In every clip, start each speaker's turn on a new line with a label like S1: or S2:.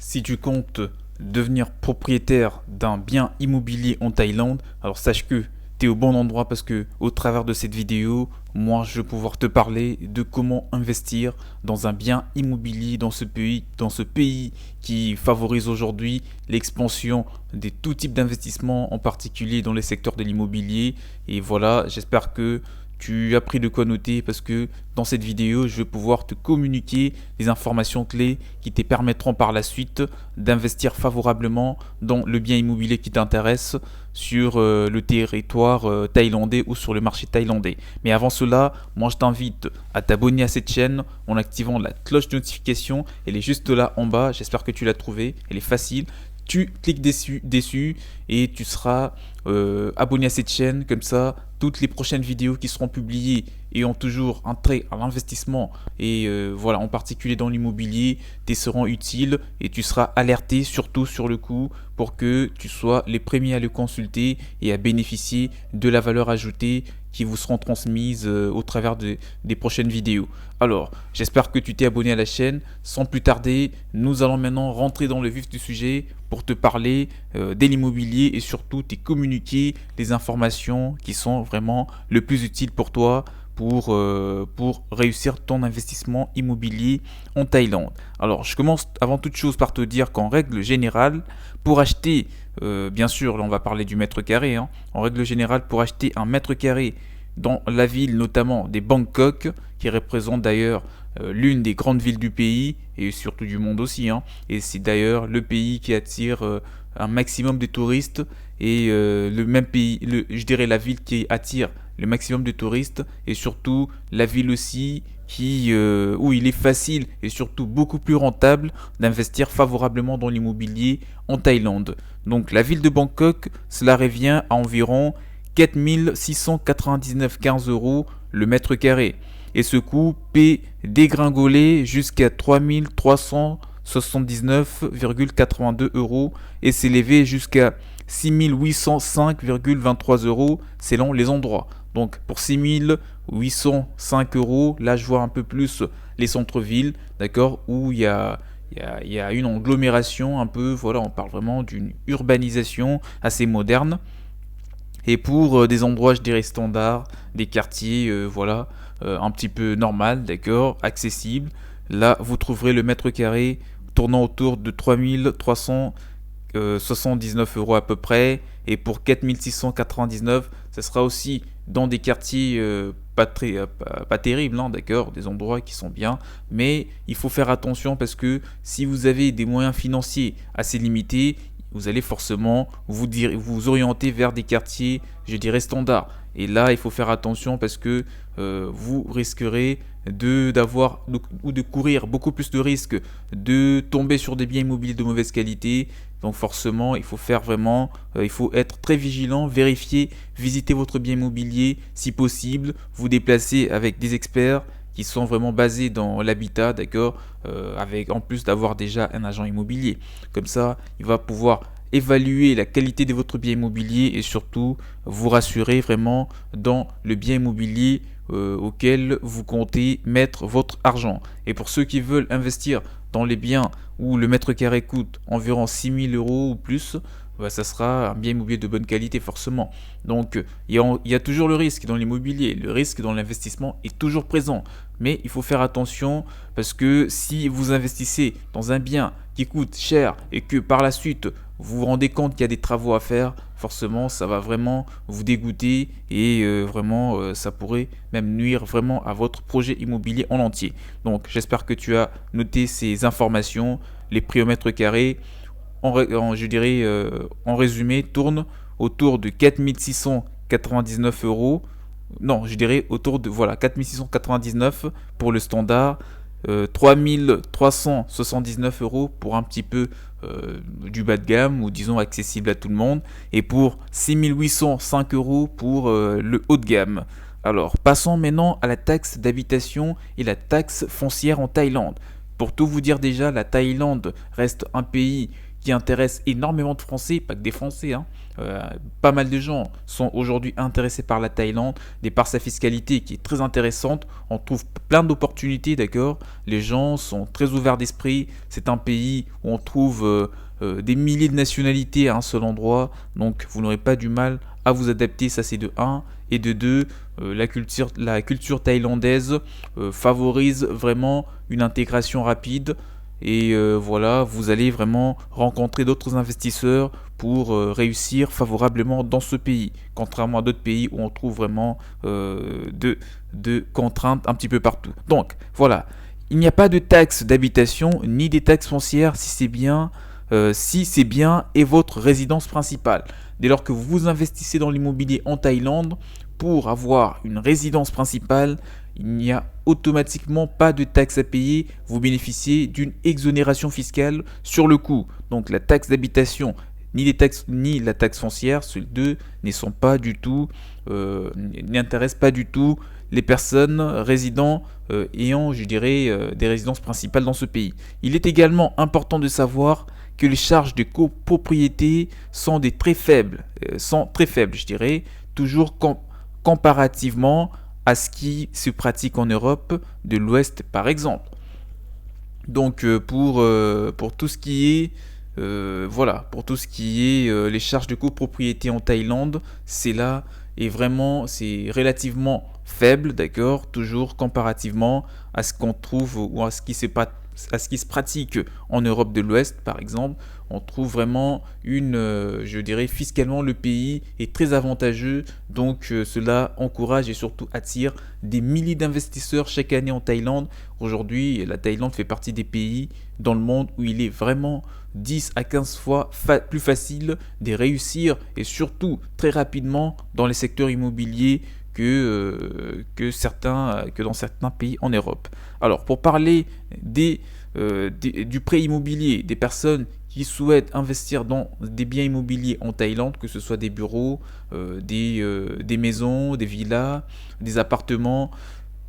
S1: Si tu comptes devenir propriétaire d'un bien immobilier en Thaïlande, alors sache que tu es au bon endroit parce que au travers de cette vidéo, moi je vais pouvoir te parler de comment investir dans un bien immobilier dans ce pays qui favorise aujourd'hui l'expansion de tout type d'investissement, en particulier dans les secteurs de l'immobilier. Et voilà, j'espère que tu as pris de quoi noter parce que dans cette vidéo, je vais pouvoir te communiquer les informations clés qui te permettront par la suite d'investir favorablement dans le bien immobilier qui t'intéresse sur le territoire thaïlandais ou sur le marché thaïlandais. Mais avant cela, moi je t'invite à t'abonner à cette chaîne en activant la cloche de notification. Elle est juste là en bas, j'espère que tu l'as trouvée, elle est facile. Tu cliques dessus et tu seras abonné à cette chaîne. Comme ça, toutes les prochaines vidéos qui seront publiées et ont toujours un trait à l'investissement et voilà, en particulier dans l'immobilier, te seront utiles et tu seras alerté surtout sur le coup pour que tu sois les premiers à le consulter et à bénéficier de la valeur ajoutée qui vous seront transmises au travers des prochaines vidéos. Alors, j'espère que tu t'es abonné à la chaîne. Sans plus tarder, nous allons maintenant rentrer dans le vif du sujet pour te parler de l'immobilier et surtout te communiquer les informations qui sont vraiment le plus utiles pour toi pour réussir ton investissement immobilier en Thaïlande. Alors, je commence avant toute chose par te dire qu'en règle générale, pour acheter, bien sûr, là on va parler du mètre carré, hein, en règle générale, pour acheter un mètre carré dans la ville notamment des Bangkok, qui représente d'ailleurs l'une des grandes villes du pays et surtout du monde aussi, hein, et c'est d'ailleurs le pays qui attire un maximum de touristes et le même pays, je dirais la ville qui attire le maximum de touristes et surtout la ville aussi où il est facile et surtout beaucoup plus rentable d'investir favorablement dans l'immobilier en Thaïlande. Donc la ville de Bangkok, cela revient à environ 4699,15 € le mètre carré. Et ce coût peut dégringoler jusqu'à 3379,82 € et s'élever jusqu'à 6805,23 € selon les endroits. Donc pour 6805 €, là je vois un peu plus les centres-villes, d'accord, où il y a une agglomération un peu, voilà, on parle vraiment d'une urbanisation assez moderne. Et pour des endroits, je dirais standards, des quartiers, voilà, un petit peu normal, d'accord, accessible, là vous trouverez le mètre carré tournant autour de 3379 € à peu près. Et pour 4699, ce sera aussi dans des quartiers pas terribles, hein, d'accord, des endroits qui sont bien. Mais il faut faire attention parce que si vous avez des moyens financiers assez limités, vous allez forcément vous orienter vers des quartiers, je dirais, standards. Et là, il faut faire attention parce que vous risquerez de courir beaucoup plus de risques de tomber sur des biens immobiliers de mauvaise qualité. Donc forcément, il faut il faut être très vigilant, vérifier, visiter votre bien immobilier si possible, vous déplacer avec des experts qui sont vraiment basés dans l'habitat, d'accord, avec en plus d'avoir déjà un agent immobilier. Comme ça, il va pouvoir évaluer la qualité de votre bien immobilier et surtout vous rassurer vraiment dans le bien immobilier auquel vous comptez mettre votre argent. Et pour ceux qui veulent investir dans les biens où le mètre carré coûte environ 6000 € ou plus, bah, ça sera un bien immobilier de bonne qualité forcément. Donc il y a toujours le risque dans l'immobilier, le risque dans l'investissement est toujours présent. Mais il faut faire attention parce que si vous investissez dans un bien qui coûte cher et que par la suite vous vous rendez compte qu'il y a des travaux à faire, forcément ça va vraiment vous dégoûter et ça pourrait même nuire vraiment à votre projet immobilier en entier. Donc j'espère que tu as noté ces informations. Les prix au mètre carré, en résumé, tournent autour de 4699 €. Non, je dirais autour de 4699 pour le standard, 3379 € pour un petit peu du bas de gamme ou disons accessible à tout le monde et pour 6805 € pour le haut de gamme. Alors, passons maintenant à la taxe d'habitation et la taxe foncière en Thaïlande. Pour tout vous dire déjà, la Thaïlande reste un pays qui intéresse énormément de Français, pas que des Français, hein. Pas mal de gens sont aujourd'hui intéressés par la Thaïlande, par sa fiscalité qui est très intéressante. On trouve plein d'opportunités, d'accord. Les gens sont très ouverts d'esprit. C'est un pays où on trouve des milliers de nationalités à un seul endroit, donc vous n'aurez pas du mal à vous adapter, ça c'est de 1. Et de 2, la culture thaïlandaise favorise vraiment une intégration rapide. Et voilà, vous allez vraiment rencontrer d'autres investisseurs pour réussir favorablement dans ce pays, contrairement à d'autres pays où on trouve vraiment de contraintes un petit peu partout. Donc voilà, il n'y a pas de taxes d'habitation ni des taxes foncières si c'est bien et votre résidence principale. Dès lors que vous investissez dans l'immobilier en Thaïlande, pour avoir une résidence principale, il n'y a automatiquement pas de taxes à payer. Vous bénéficiez d'une exonération fiscale sur le coût. Donc la taxe d'habitation ni la taxe foncière, ces deux n'intéressent pas du tout les personnes résidant ayant, je dirais, des résidences principales dans ce pays. Il est également important de savoir que les charges de copropriété sont très faibles, je dirais, toujours comparativement à ce qui se pratique en Europe de l'Ouest, par exemple. Donc pour tout ce qui est les charges de copropriété en Thaïlande, c'est relativement faible, d'accord, toujours comparativement à ce qu'on trouve ou à ce qui se pratique en Europe de l'Ouest, par exemple. On trouve vraiment je dirais, fiscalement, le pays est très avantageux, donc cela encourage et surtout attire des milliers d'investisseurs chaque année en Thaïlande. Aujourd'hui, la Thaïlande fait partie des pays dans le monde où il est vraiment 10 à 15 fois plus facile de réussir et surtout très rapidement dans les secteurs immobiliers que dans certains pays en Europe. Alors, pour parler du prêt immobilier, des personnes qui souhaitent investir dans des biens immobiliers en Thaïlande, que ce soit des bureaux, des maisons, des villas, des appartements,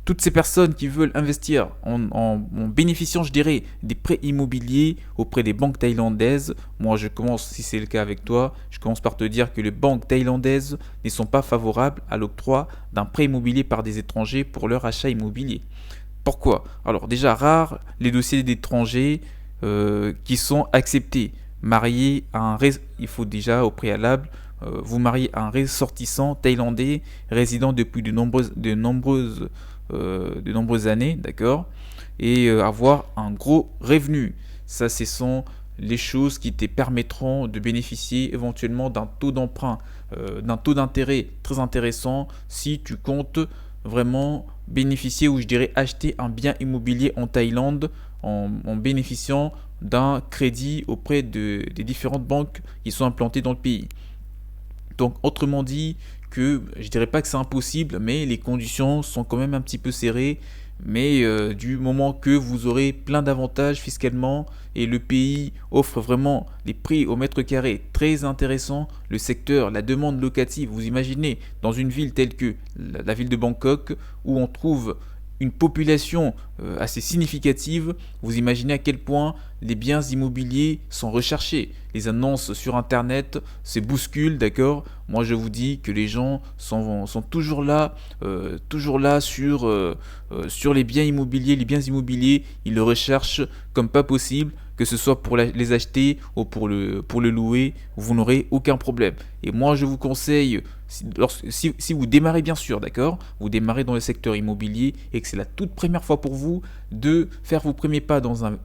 S1: toutes ces personnes qui veulent investir en bénéficiant, je dirais, des prêts immobiliers auprès des banques thaïlandaises. Moi, si c'est le cas avec toi, je commence par te dire que les banques thaïlandaises ne sont pas favorables à l'octroi d'un prêt immobilier par des étrangers pour leur achat immobilier. Pourquoi? Alors déjà, rares les dossiers d'étrangers qui sont acceptés. Il faut déjà au préalable vous marier à un ressortissant thaïlandais résidant depuis de nombreuses années, d'accord, et avoir un gros revenu. Ça, ce sont les choses qui te permettront de bénéficier éventuellement d'un taux d'emprunt, d'un taux d'intérêt très intéressant si tu comptes vraiment bénéficier ou je dirais acheter un bien immobilier en Thaïlande en bénéficiant d'un crédit auprès des différentes banques qui sont implantées dans le pays. Donc autrement dit, que je dirais pas que c'est impossible, mais les conditions sont quand même un petit peu serrées. Mais du moment que vous aurez plein d'avantages fiscalement et le pays offre vraiment des prix au mètre carré très intéressants, le secteur, la demande locative, vous imaginez dans une ville telle que la ville de Bangkok où on trouve une population assez significative, vous imaginez à quel point les biens immobiliers sont recherchés. Les annonces sur internet se bousculent, d'accord. Moi je vous dis que les gens sont toujours là sur les biens immobiliers. Les biens immobiliers, ils le recherchent comme pas possible, que ce soit pour les acheter ou pour le louer, vous n'aurez aucun problème. Et moi je vous conseille, si vous démarrez bien sûr, d'accord, vous démarrez dans le secteur immobilier et que c'est la toute première fois pour vous de faire vos premiers pas dans un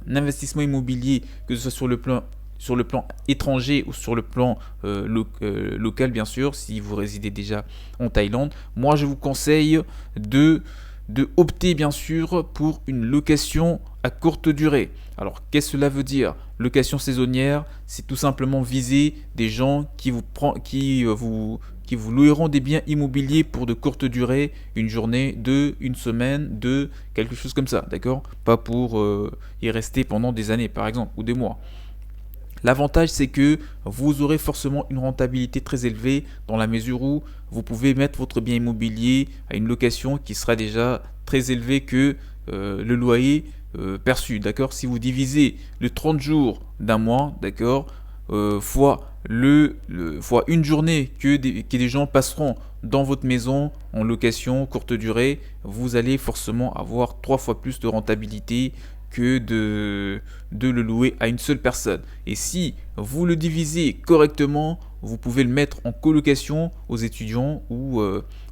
S1: investissement immobilier, que ce soit sur le plan étranger ou sur le plan local bien sûr, si vous résidez déjà en Thaïlande, moi je vous conseille de opter bien sûr pour une location à courte durée. Alors qu'est-ce que cela veut dire? Location saisonnière, c'est tout simplement viser des gens qui vous loueront des biens immobiliers pour de courtes durées, une journée, une semaine, quelque chose comme ça, d'accord? Pas pour y rester pendant des années par exemple, ou des mois. L'avantage, c'est que vous aurez forcément une rentabilité très élevée dans la mesure où vous pouvez mettre votre bien immobilier à une location qui sera déjà très élevée que le loyer perçu. D'accord? Si vous divisez le 30 jours d'un mois, d'accord, fois fois une journée que des gens passeront dans votre maison en location courte durée, vous allez forcément avoir 3 fois plus de rentabilité que de le louer à une seule personne. Et si vous le divisez correctement, vous pouvez le mettre en colocation aux étudiants ou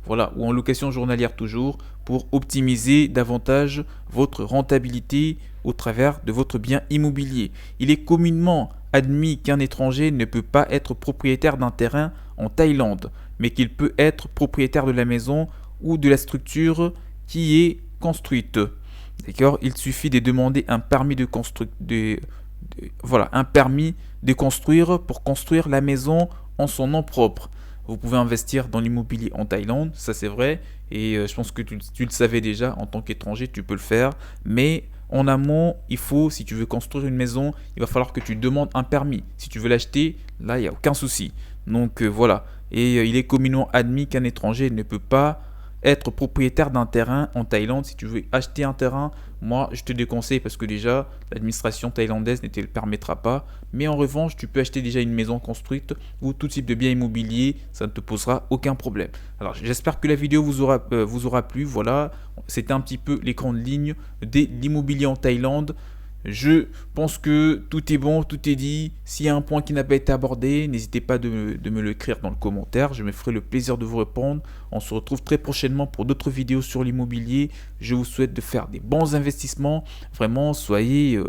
S1: voilà, ou en location journalière toujours, pour optimiser davantage votre rentabilité au travers de votre bien immobilier. Il est communément admis qu'un étranger ne peut pas être propriétaire d'un terrain en Thaïlande, mais qu'il peut être propriétaire de la maison ou de la structure qui est construite. D'accord? Il suffit de demander un permis voilà, un permis de construire pour construire la maison en son nom propre. Vous pouvez investir dans l'immobilier en Thaïlande, ça c'est vrai, et je pense que tu le savais déjà, en tant qu'étranger, tu peux le faire, mais en amont, il faut, si tu veux construire une maison, il va falloir que tu demandes un permis. Si tu veux l'acheter, là, il n'y a aucun souci. Donc voilà, et il est communément admis qu'un étranger ne peut pas être propriétaire d'un terrain en Thaïlande. Si tu veux acheter un terrain, moi je te déconseille parce que déjà l'administration thaïlandaise ne te le permettra pas. Mais en revanche, tu peux acheter déjà une maison construite ou tout type de bien immobilier, ça ne te posera aucun problème. Alors j'espère que la vidéo vous aura plu. Voilà, c'était un petit peu les grandes lignes de l'immobilier en Thaïlande. Je pense que tout est bon, tout est dit. S'il y a un point qui n'a pas été abordé, n'hésitez pas de me l'écrire dans le commentaire. Je me ferai le plaisir de vous répondre. On se retrouve très prochainement pour d'autres vidéos sur l'immobilier. Je vous souhaite de faire des bons investissements. Vraiment, soyez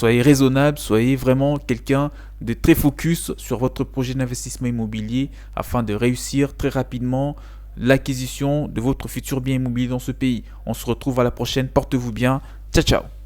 S1: raisonnable, soyez vraiment quelqu'un de très focus sur votre projet d'investissement immobilier afin de réussir très rapidement l'acquisition de votre futur bien immobilier dans ce pays. On se retrouve à la prochaine, portez-vous bien, ciao ciao.